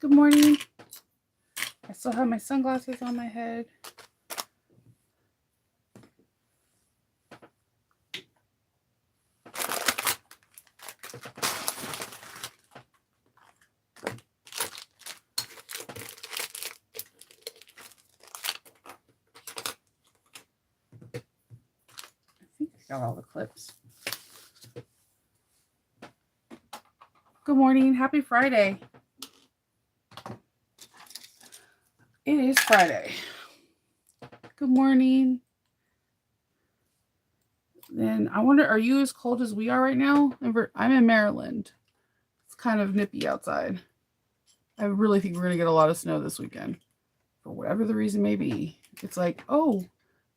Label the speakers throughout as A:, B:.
A: Good morning. I still have my sunglasses on my head. I think I got all the clips. Good morning. Happy Friday. It is Friday. Good morning. Then I wonder, are you as cold as we are right now? I'm in Maryland. It's kind of nippy outside. I really think we're going to get a lot of snow this weekend. For whatever the reason may be. It's like, oh,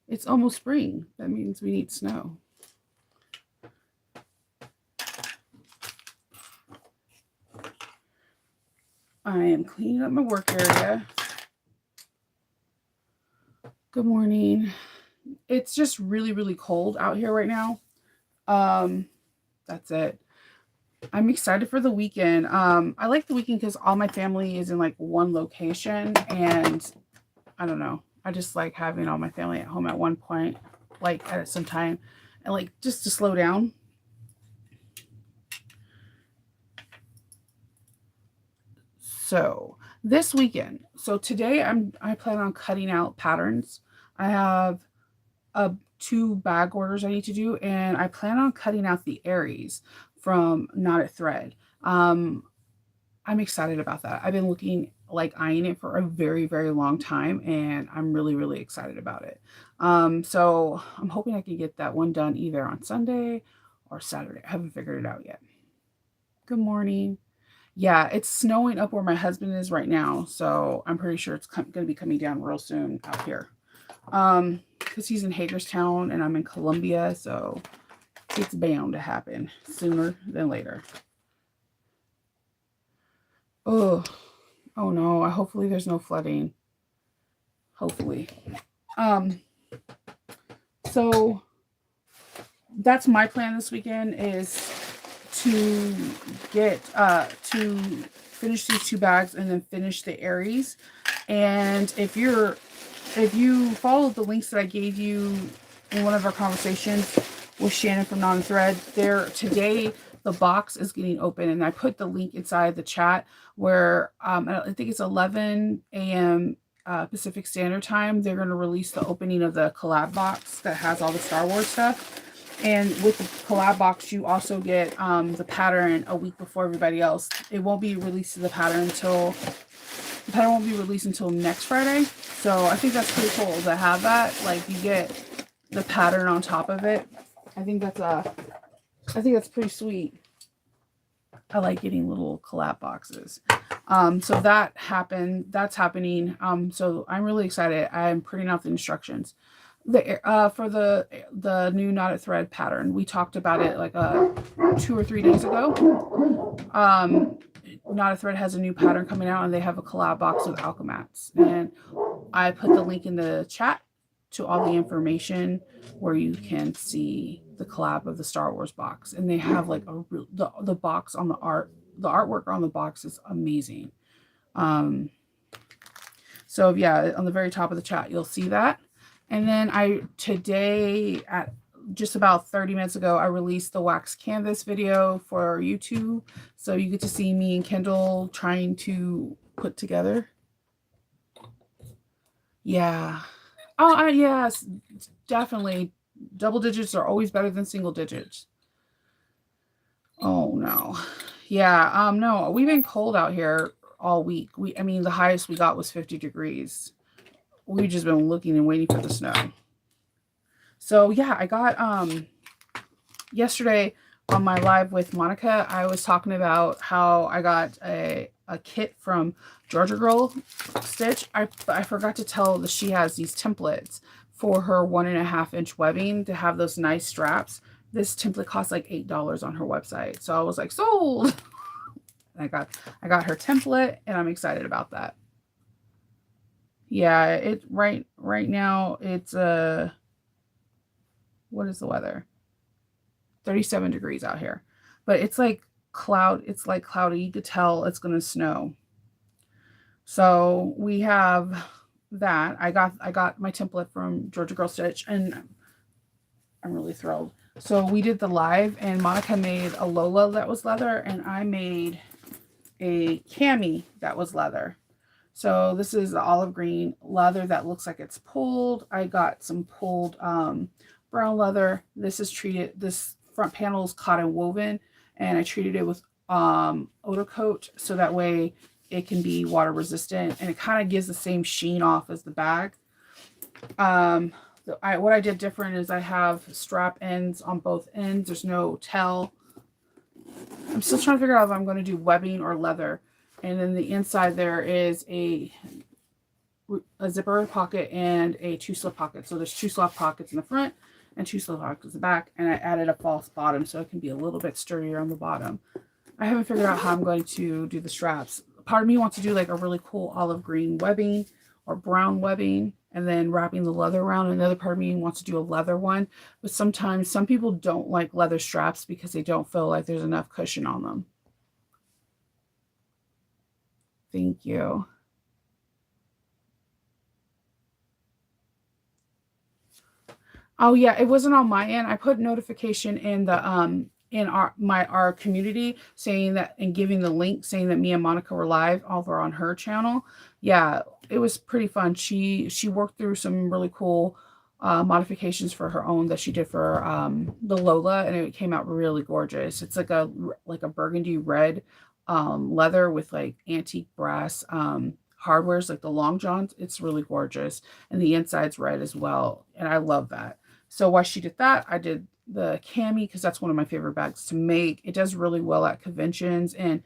A: it's almost spring. That means we need snow. I am cleaning up my work area. Good morning. It's just really, really cold out here right now. That's it. I'm excited for the weekend. I like the weekend because all my family is in like one location, and I don't know. I just like having all my family at home at one point, like at some time, and like just to slow down. So this weekend, so today I plan on cutting out patterns. I have two bag orders I need to do, and I plan on cutting out the Aries from Knotted Thread. Um, I'm excited about that. I've been eyeing it for a very, very long time, and I'm really, really excited about it. So I'm hoping I can get that one done either on Sunday or Saturday. I haven't figured it out yet. Good morning. Yeah, it's snowing up where my husband is right now, so I'm pretty sure it's going to be coming down real soon out here. Because he's in Hagerstown and I'm in Columbia, so it's bound to happen sooner than later. Oh no, hopefully there's no flooding. Hopefully. So that's my plan this weekend, is to get to finish these two bags and then finish the Aries. And if you follow the links that I gave you in one of our conversations with Shannon from Knotted Thread, there today the box is getting open, and I put the link inside the chat where I think it's 11 a.m. Pacific Standard Time. They're going to release the opening of the collab box that has all the Star Wars stuff. And with the collab box, you also get the pattern a week before everybody else. It won't be released the pattern won't be released until next Friday. So I think that's pretty cool to have that. Like, you get the pattern on top of it. I think that's pretty sweet. I like getting little collab boxes. So that's happening. So I'm really excited. I'm printing out the instructions. For the new Knotted Thread pattern, we talked about it like 2 or 3 days ago. Knotted Thread has a new pattern coming out, and they have a collab box with Alchemats, and I put the link in the chat to all the information where you can see the collab of the Star Wars box, and they have like the box on the artwork on the box is amazing. So yeah, on the very top of the chat you'll see that. And then today at just about 30 minutes ago, I released the wax canvas video for YouTube. So you get to see me and Kendall trying to put together. Yeah. Oh, yes, definitely. Double digits are always better than single digits. Oh no. Yeah. No, we've been cold out here all week. The highest we got was 50 degrees. We've just been looking and waiting for the snow. So yeah, I got yesterday on my live with Monica, I was talking about how I got a kit from Georgia Girl Stitch. I forgot to tell that she has these templates for her 1.5 inch webbing to have those nice straps. This template costs like $8 on her website. So I was like, sold. I got her template, and I'm excited about that. Yeah, it right now it's what is the weather? 37 degrees out here. But it's like cloudy. You could tell it's going to snow. So we have that. I got my template from Georgia Girl Stitch, and I'm really thrilled. So we did the live, and Monica made a Lola that was leather, and I made a cami that was leather. So this is the olive green leather that looks like it's pulled. I got some pulled brown leather. This front panel is cotton woven, and I treated it with Oda Coat so that way it can be water resistant, and it kind of gives the same sheen off as the bag. What I did different is I have strap ends on both ends. There's no tail. I'm still trying to figure out if I'm going to do webbing or leather. And then the inside there is a zipper pocket and a 2-slip pocket. So there's 2 slip pockets in the front and 2 slip pockets in the back. And I added a false bottom so it can be a little bit sturdier on the bottom. I haven't figured out how I'm going to do the straps. Part of me wants to do like a really cool olive green webbing or brown webbing and then wrapping the leather around. Another part of me wants to do a leather one. But sometimes some people don't like leather straps because they don't feel like there's enough cushion on them. Thank you. Oh yeah, it wasn't on my end. I put notification in our community saying that and giving the link saying that me and Monica were live over on her channel. Yeah, it was pretty fun. She worked through some really cool modifications for her own that she did for the Lola, and it came out really gorgeous. It's like a burgundy red leather with like antique brass hardwares like the long johns. It's really gorgeous, and the inside's red as well, and I love that. So while she did that, I did the cami because that's one of my favorite bags to make. It does really well at conventions, and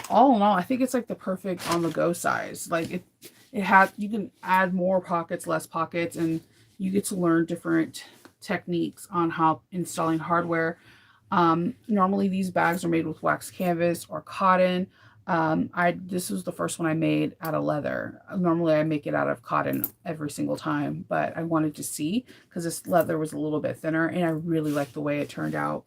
A: all in all, I think it's like the perfect on the go size. Like it had, you can add more pockets, less pockets, and you get to learn different techniques on how installing hardware. Normally these bags are made with wax canvas or cotton. This was the first one I made out of leather. Normally I make it out of cotton every single time, but I wanted to see because this leather was a little bit thinner and I really like the way it turned out.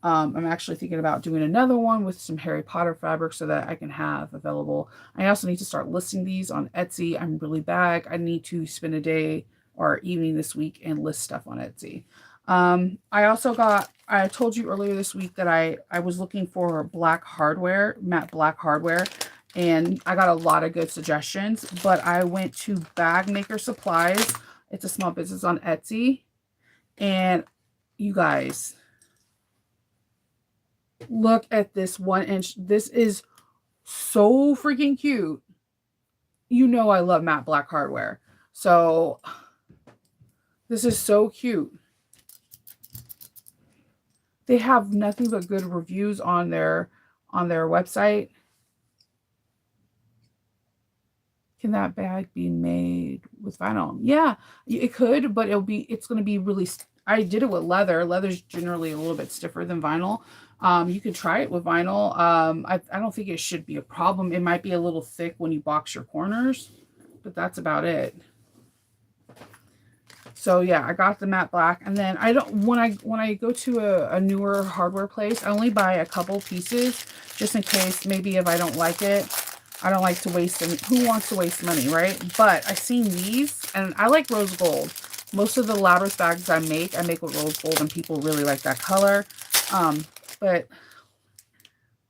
A: I'm actually thinking about doing another one with some Harry Potter fabric so that I can have available. I also need to start listing these on Etsy. I'm really bad. I need to spend a day or evening this week and list stuff on Etsy. I told you earlier this week that I was looking for black hardware, matte black hardware, and I got a lot of good suggestions, but I went to Bag Maker Supplies. It's a small business on Etsy. And you guys, look at this 1-inch. This is so freaking cute. You know I love matte black hardware. So this is so cute. They have nothing but good reviews on their website. Can that bag be made with vinyl? Yeah, it could, but it's going to be really, I did it with leather. Leather's generally a little bit stiffer than vinyl. You can try it with vinyl. I don't think it should be a problem. It might be a little thick when you box your corners, but that's about it. So yeah, I got the matte black, and then when I go to a newer hardware place, I only buy a couple pieces just in case. Maybe if I don't like it, I don't like to waste them. Who wants to waste money, right? But I seen these, and I like rose gold. Most of the Labyrinth bags I make with rose gold, and people really like that color. But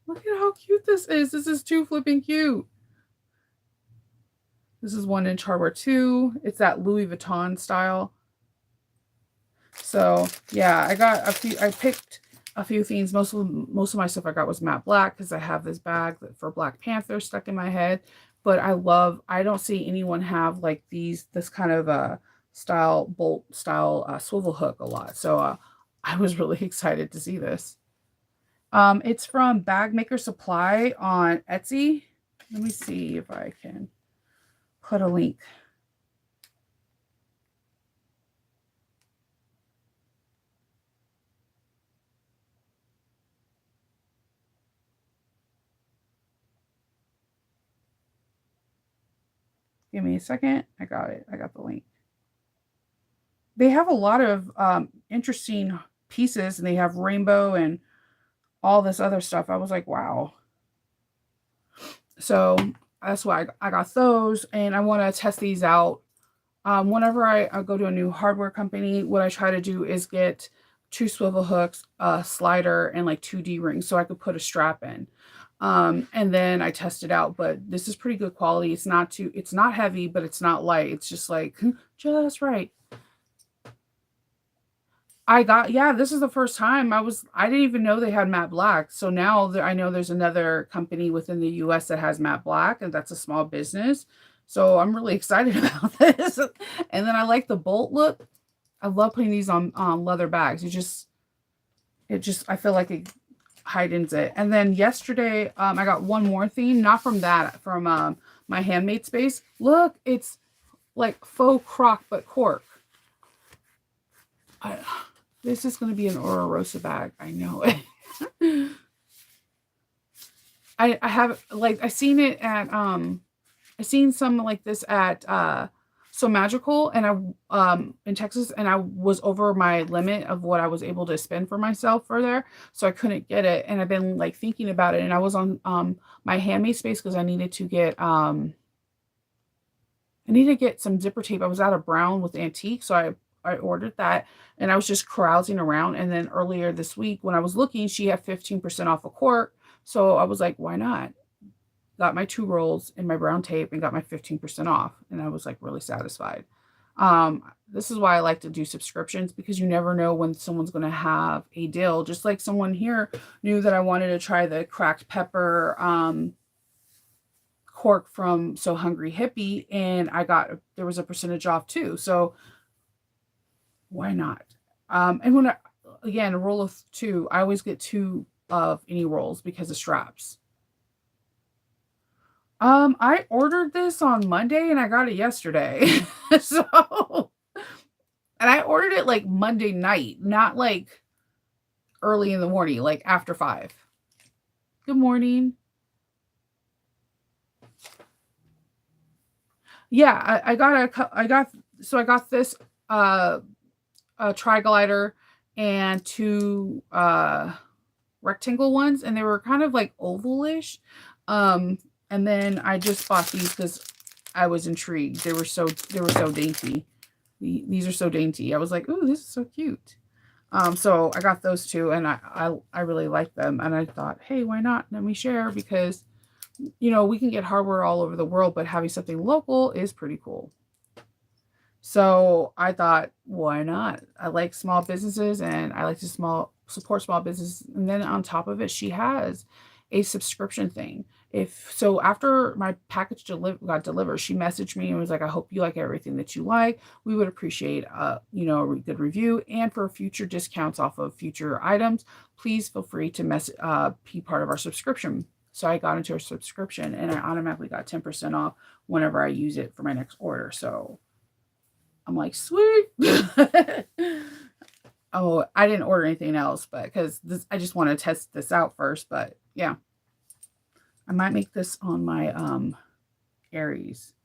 A: look at how cute this is. This is too flipping cute. This is 1-inch hardware too. It's that Louis Vuitton style. So yeah, I picked a few things. Most of my stuff I got was matte black because I have this bag for Black Panther stuck in my head. But I don't see anyone have like this kind of bolt style swivel hook a lot. So I was really excited to see this. It's from Bag Maker Supply on Etsy. Let me see if I can put a link. Give me a second. I got it. I got the link. They have a lot of interesting pieces, and they have rainbow and all this other stuff. I was like, wow. So that's why I got those, and I want to test these out. Whenever I go to a new hardware company, what I try to do is get 2 swivel hooks, a slider, and like 2 D-rings so I could put a strap in. And then I test it out, but this is pretty good quality. It's not heavy, but it's not light. It's just like just right. Yeah, this is the first time I didn't even know they had matte black. So now I know there's another company within the US that has matte black, and that's a small business. So I'm really excited about this. And then I like the bolt look. I love putting these on leather bags. I feel like it heightens it. And then yesterday, I got one more theme, not from that, from my Handmade Space. Look, it's like faux croc but cork. This is going to be an Oro Rosa bag. I know it. I have, like, I seen it at I seen some like this at So Magical, and in Texas, and I was over my limit of what I was able to spend for myself for there, so I couldn't get it. And I've been like thinking about it, and I was on my Handmade Space because I needed to get some zipper tape. I was out of brown with antique, so I ordered that, and I was just carousing around. And then earlier this week when I was looking, she had 15% off a cork. So I was like, why not? Got my 2 rolls in my brown tape and got my 15% off. And I was like really satisfied. This is why I like to do subscriptions, because you never know when someone's going to have a deal. Just like someone here knew that I wanted to try the cracked pepper cork from So Hungry Hippie, and there was a percentage off too. So why not? And again, a roll of 2, I always get 2 of any rolls because of straps. I ordered this on Monday and I got it yesterday. So, and I ordered it like Monday night, not like early in the morning, like after 5. Good morning. Yeah, I got this a tri-glider and 2 rectangle ones, and they were kind of like ovalish. And then I just bought these because I was intrigued. They were so dainty. These are so dainty. I was like, ooh, this is so cute. So I got those 2, and I really like them, and I thought, hey, why not? Let me share, because we can get hardware all over the world, but having something local is pretty cool. So I thought, why not? I like small businesses, and I like to support small businesses. And then on top of it, she has a subscription thing. After my package got delivered, she messaged me and was like, I hope you like everything that you like. We would appreciate a good review, and for future discounts off of future items, please feel free to be part of our subscription. So I got into a subscription, and I automatically got 10% off whenever I use it for my next order. So I'm like, sweet. Oh, I didn't order anything else, but because I just want to test this out first. But yeah, I might make this on my Aries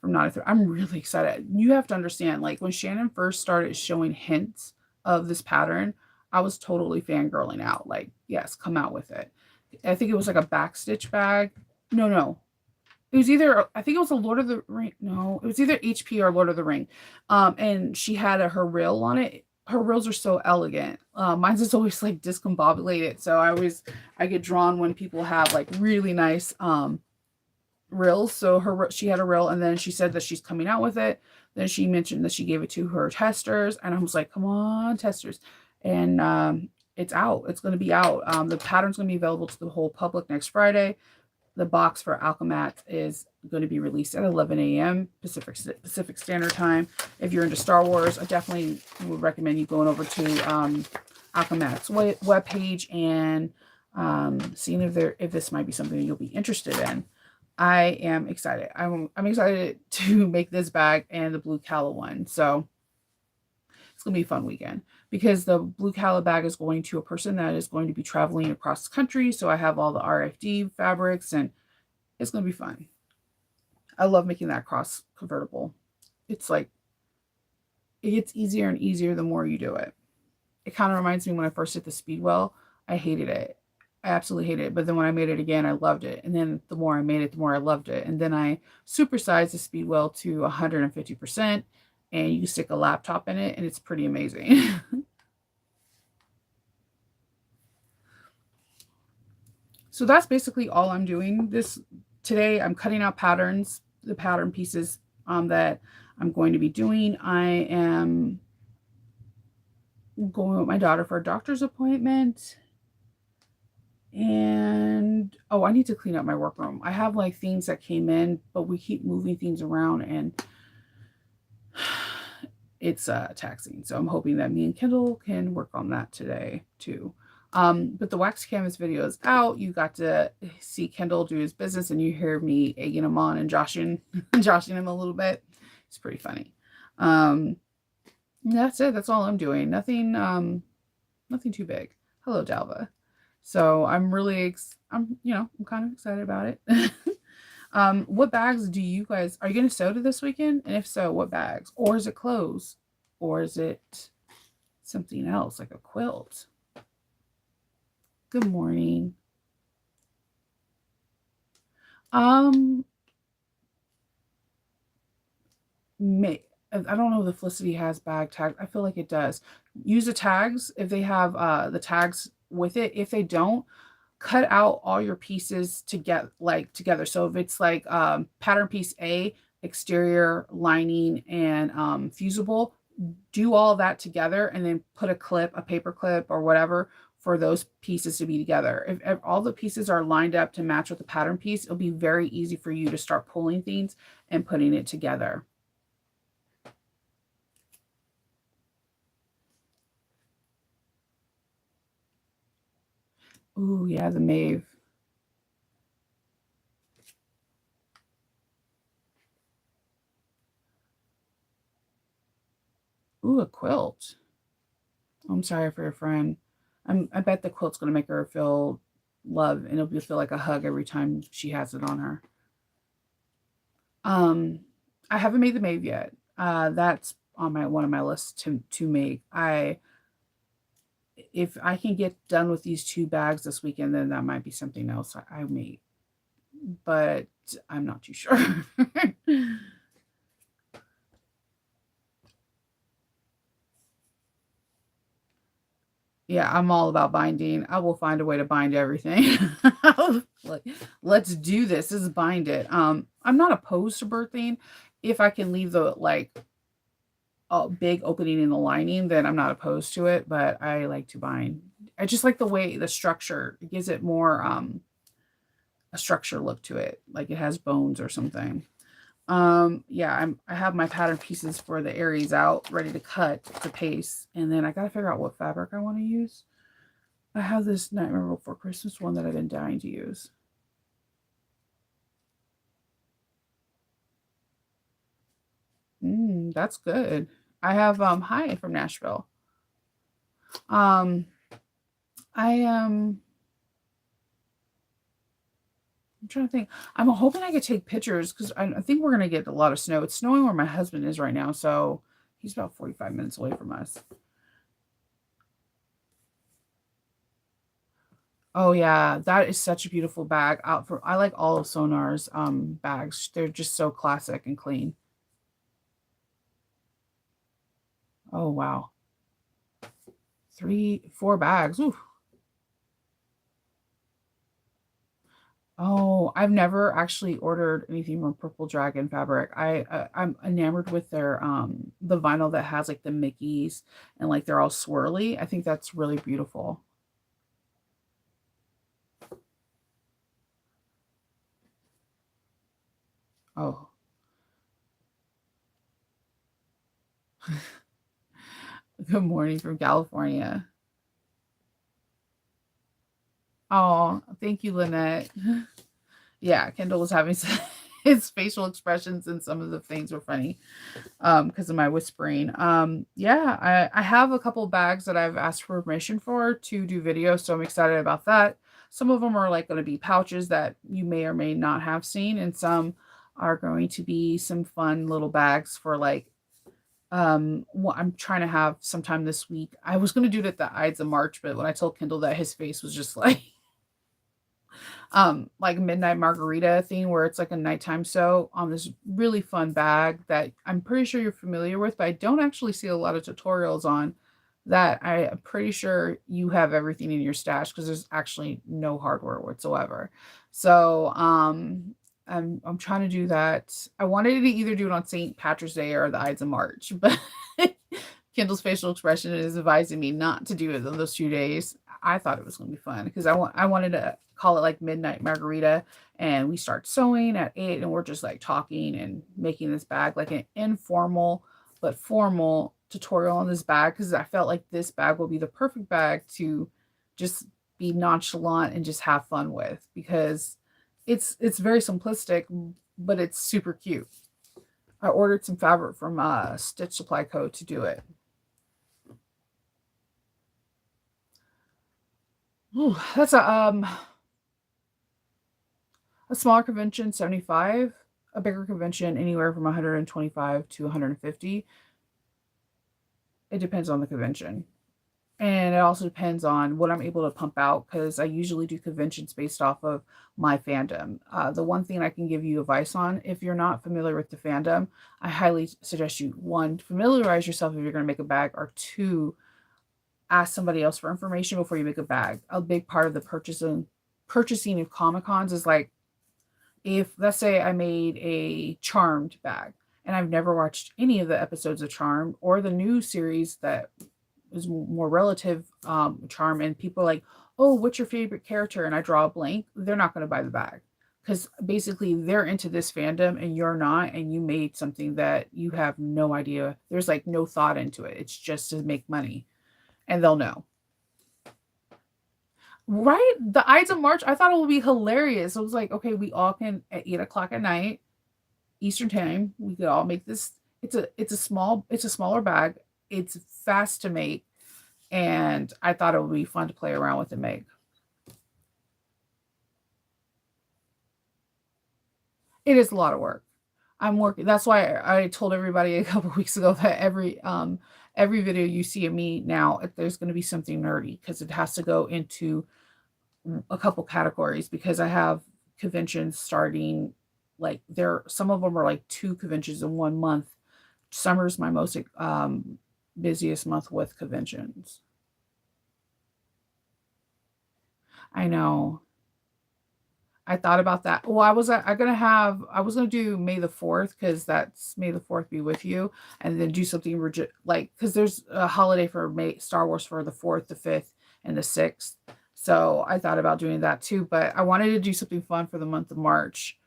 A: from Not a Thread. I'm really excited. You have to understand, like when Shannon first started showing hints of this pattern, I was totally fangirling out. Like, yes, come out with it. I think it was like a backstitch bag. No. It was either, I think it was a Lord of the Ring. No, it was either HP or Lord of the Ring. And she had her rill on it. Her rills are so elegant. Mine's is always like discombobulated. So I get drawn when people have like really nice rills. So she had a rill, and then she said that she's coming out with it. Then she mentioned that she gave it to her testers, and I was like, come on, testers. And it's out. It's going to be out. The pattern's going to be available to the whole public next Friday. The box for Alchemat is going to be released at 11 a.m. Pacific Standard Time. If you're into Star Wars, I definitely would recommend you going over to Alchemat's webpage and seeing if this might be something you'll be interested in. I am excited. I'm excited to make this bag and the Blue Calla one. So it's going to be a fun weekend, because the Blue Calla bag is going to a person that is going to be traveling across the country. So I have all the RFD fabrics, and it's going to be fun. I love making that cross convertible. It's like, it gets easier and easier the more you do it. It kind of reminds me when I first did the Speedwell. I hated it. I absolutely hated it. But then when I made it again, I loved it. And then the more I made it, the more I loved it. And then I supersized the Speedwell to 150%, and you can stick a laptop in it, and it's pretty amazing. So that's basically all I'm doing this today. I'm cutting out patterns, the pattern pieces that I'm going to be doing. I am going with my daughter for a doctor's appointment. And oh, I need to clean up my workroom. I have like things that came in, but we keep moving things around, and it's taxing. So I'm hoping that me and Kendall can work on that today too. But the wax canvas video is out. You got to see Kendall do his business, and you hear me egging him on and joshing him a little bit. It's pretty funny. That's it. That's all I'm doing. Nothing too big. Hello, Dalva. So I'm really, I'm kind of excited about it. What bags do you guys, are you going to sew to this weekend? And if so, what bags? Or is it clothes? Or is it something else like a quilt? Good morning. I don't know if Felicity has bag tags. I feel like it does. Use the tags if they have the tags with it. If they don't, cut out all your pieces to get like together. So if it's like pattern piece A, exterior, lining, and fusible, do all that together and then put a paper clip or whatever for those pieces to be together. If all the pieces are lined up to match with the pattern piece, it'll be very easy for you to start pulling things and putting it together. Ooh, yeah, the Maeve. Ooh, a quilt. I'm sorry for your friend. I bet the quilt's gonna make her feel love, and it'll feel like a hug every time she has it on her. I haven't made the Maeve yet. That's on one of my lists to make. If I can get done with these 2 bags this weekend, then that might be something else I make, but I'm not too sure. Yeah, I'm all about binding. I will find a way to bind everything. Like, let's do this. Let's bind it. I'm not opposed to birthing if I can leave the like a big opening in the lining, then I'm not opposed to it, but I like to bind. I just like the way the structure, it gives it more a structure look to it, like it has bones or something. Yeah, I have my pattern pieces for the Aries out ready to cut to paste, and then I got to figure out what fabric I want to use. I have this Nightmare Before Christmas one that I've been dying to use. That's good. I have hi from Nashville. I am I'm trying to think. I'm hoping I could take pictures because I think we're gonna get a lot of snow. It's snowing where my husband is right now, so he's about 45 minutes away from us. Oh yeah, that is such a beautiful bag. I like all of Sonar's bags. They're just so classic and clean. Oh wow. 4 bags. Ooh. Oh, I've never actually ordered anything from Purple Dragon Fabric. I'm enamored with their the vinyl that has like the Mickeys and like they're all swirly. I think that's really beautiful. Oh. Good morning from California. Oh, thank you, Lynette. Yeah, Kendall was having his facial expressions and some of the things were funny because of my whispering. Yeah, I have a couple bags that I've asked for permission for to do videos, so I'm excited about that. Some of them are like going to be pouches that you may or may not have seen, and some are going to be some fun little bags for like what I'm trying to have sometime this week. I was going to do it at the Ides of March, but when I told Kendall that his face was just like like midnight margarita thing where it's like a nighttime sew on this really fun bag that I'm pretty sure you're familiar with, but I don't actually see a lot of tutorials on that. I am pretty sure you have everything in your stash because there's actually no hardware whatsoever. So I'm trying to do that. I wanted to either do it on St. Patrick's Day or the Ides of March, but Kindle's facial expression is advising me not to do it on those 2 days. I thought it was going to be fun because I wanted to call it like midnight margarita, and we start sewing at 8 and we're just like talking and making this bag like an informal but formal tutorial on this bag because I felt like this bag will be the perfect bag to just be nonchalant and just have fun with because it's very simplistic but it's super cute. I ordered some fabric from Stitch Supply Co. to do it. Ooh, that's a smaller convention 75, a bigger convention anywhere from 125 to 150. It depends on the convention. And it also depends on what I'm able to pump out because I usually do conventions based off of my fandom. The one thing I can give you advice on, if you're not familiar with the fandom, I highly suggest you, one, familiarize yourself if you're going to make a bag, or two, ask somebody else for information before you make a bag. A big part of the purchasing of Comic Cons is like, if let's say I made a Charmed bag and I've never watched any of the episodes of Charmed or the new series that is more relative charm, and people are like, oh, what's your favorite character, and I draw a blank, they're not going to buy the bag because basically they're into this fandom and you're not, and you made something that you have no idea, there's like no thought into it, it's just to make money, and they'll know. Right, the Ides of March, I thought it would be hilarious. I was like, okay, we all can at 8 o'clock at night Eastern time, we could all make this. It's a smaller bag, it's fast to make, and I thought it would be fun to play around with and make. It is a lot of work. I'm working. That's why I told everybody a couple weeks ago that every video you see of me now, there's going to be something nerdy because it has to go into a couple categories because I have conventions starting, like there some of them are like two conventions in 1 month. Summer's my most busiest month with conventions. I know. I thought about that. Well, I was gonna do May the 4th because that's May the 4th be with you, and then do something like because there's a holiday for May Star Wars for the 4th, the 5th, and the 6th. So I thought about doing that too, but I wanted to do something fun for the month of March.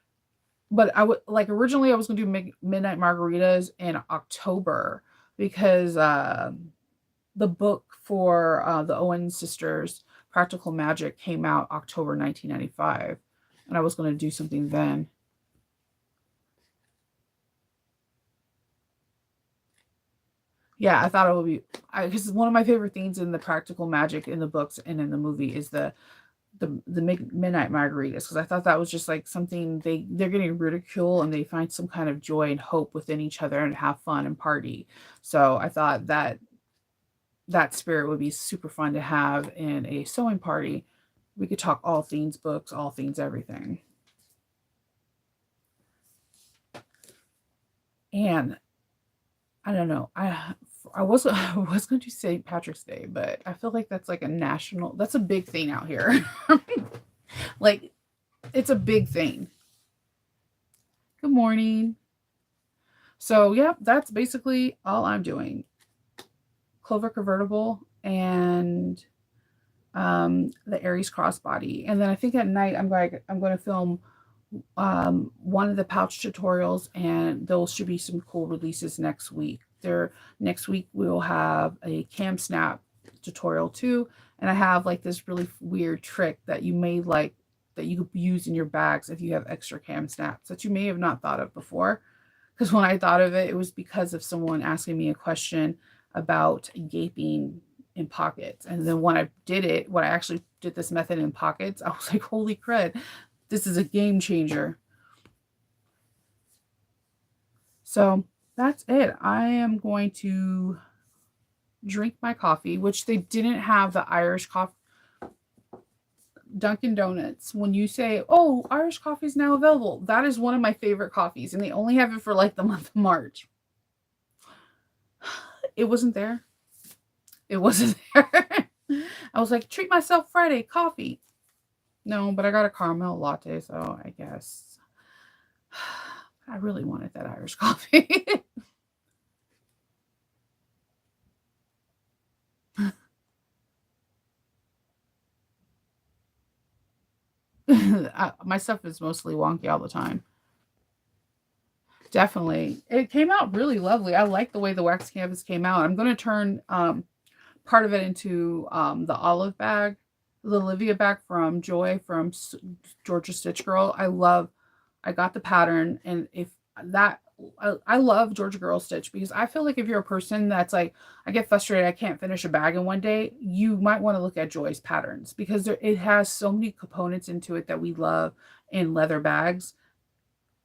A: But I would like originally I was gonna do Midnight Margaritas in October because the book for the Owen sisters, Practical Magic, came out October 1995, and I was going to do something then. Yeah, I thought it would be because one of my favorite things in the Practical Magic in the books and in the movie is the midnight margaritas because I thought that was just like something they're getting ridicule and they find some kind of joy and hope within each other and have fun and party. So I thought that that spirit would be super fun to have in a sewing party. We could talk all things books, all things everything. And I don't know. I was I was going to say Patrick's Day, but I feel like that's like a national. That's a big thing out here. Like it's a big thing. Good morning. So yeah, that's basically all I'm doing. Clover convertible and the Aries crossbody, and then I think at night I'm going to film one of the pouch tutorials, and those should be some cool releases next week. There next week we'll have a cam snap tutorial too, and I have like this really weird trick that you may like that you could use in your bags if you have extra cam snaps that you may have not thought of before. Because when I thought of it, it was because of someone asking me a question about gaping in pockets. And then when I did it, when I actually did this method in pockets, I was like, holy crud, this is a game changer. So that's it. I am going to drink my coffee, which they didn't have the Irish coffee. Dunkin' Donuts, when you say, "Oh, Irish coffee is now available," that is one of my favorite coffees, and they only have it for like the month of March. It wasn't there. It wasn't there. I was like, treat myself Friday coffee. No, but I got a caramel latte, so I guess I really wanted that Irish coffee. My stuff is mostly wonky all the time. Definitely. It came out really lovely. I like the way the wax canvas came out. I'm going to turn part of it into the olive bag, the Olivia bag from Joy from Georgia Stitch Girl. I got the pattern, and if that, I love Georgia Girl Stitch because I feel like if you're a person that's like, I get frustrated, I can't finish a bag in one day, you might want to look at Joy's patterns because it has so many components into it that we love in leather bags,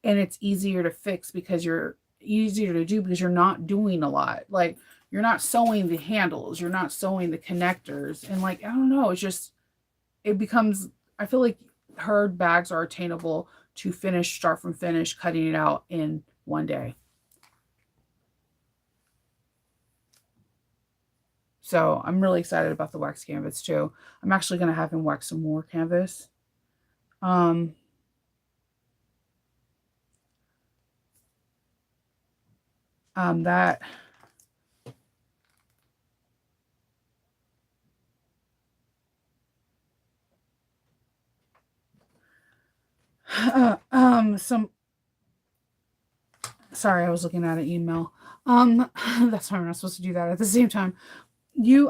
A: and it's easier to fix because you're easier to do because you're not doing a lot. Like you're not sewing the handles, you're not sewing the connectors, and like I don't know, it's just it becomes. I feel like her bags are attainable to finish, start from finish, cutting it out in one day. So I'm really excited about the wax canvas too. I'm actually going to have him wax some more canvas. Um, that some sorry, I was looking at an email. That's why we're not supposed to do that at the same time. You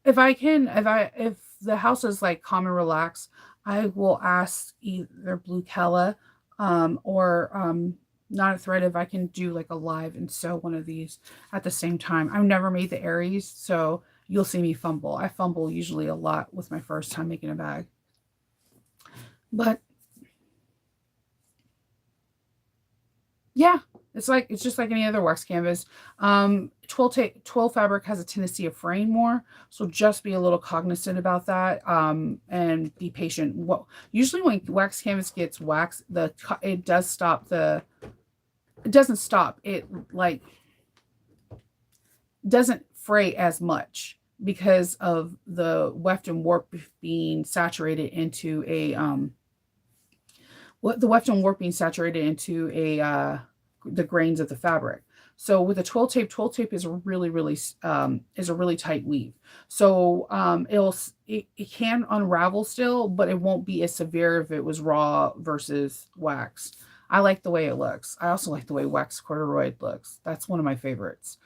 A: if I can, if the house is like calm and relaxed, I will ask either Blue Kella, or not a thread if I can do like a live and sew one of these at the same time. I've never made the Aries, so you'll see me fumble. I fumble usually a lot with my first time making a bag, but yeah, it's just like any other wax canvas. 12 fabric has a tendency to fraying more, so just be a little cognizant about that. And be patient. What usually when wax canvas gets waxed, it does stop the. It doesn't stop. It like doesn't fray as much because of the weft and warp being saturated into a what the weft and warp being saturated into a the grains of the fabric. So with a twill tape is a is a really tight weave. So it can unravel still, but it won't be as severe if it was raw versus wax. I like the way it looks. I also like the way wax corduroy looks. That's one of my favorites.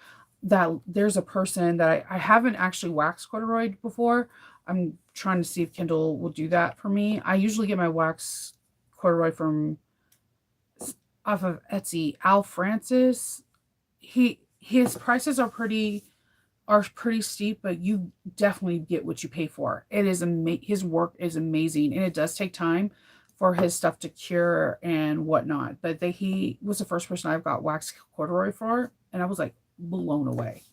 A: That there's a person that I haven't actually waxed corduroy before. I'm trying to see if Kindle will do that for me. I usually get my wax corduroy from off of Etsy. Al Francis, his prices are pretty steep, but you definitely get what you pay for. It is his work is amazing, and it does take time for his stuff to cure and whatnot. But he was the first person I've got wax corduroy for, and I was like blown away.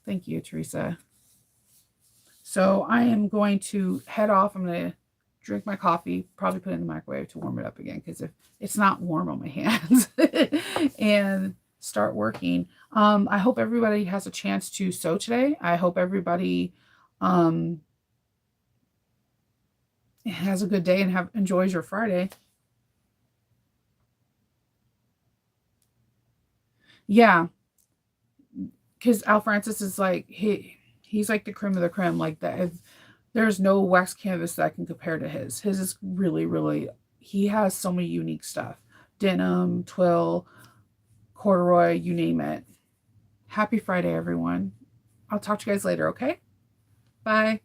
A: Thank you, Teresa. So I am going to head off. I'm going to drink my coffee, probably put it in the microwave to warm it up again because if it's not warm on my hands, and start working. I hope everybody has a chance to sew today. I hope everybody um, has a good day and enjoys your Friday. Yeah, because Al Francis is like he's like the cream of the creme. Like that, if there's no wax canvas that can compare to his. His is really he has so many unique stuff. Denim, twill, corduroy, you name it. Happy Friday, everyone. I'll talk to you guys later, okay? Bye.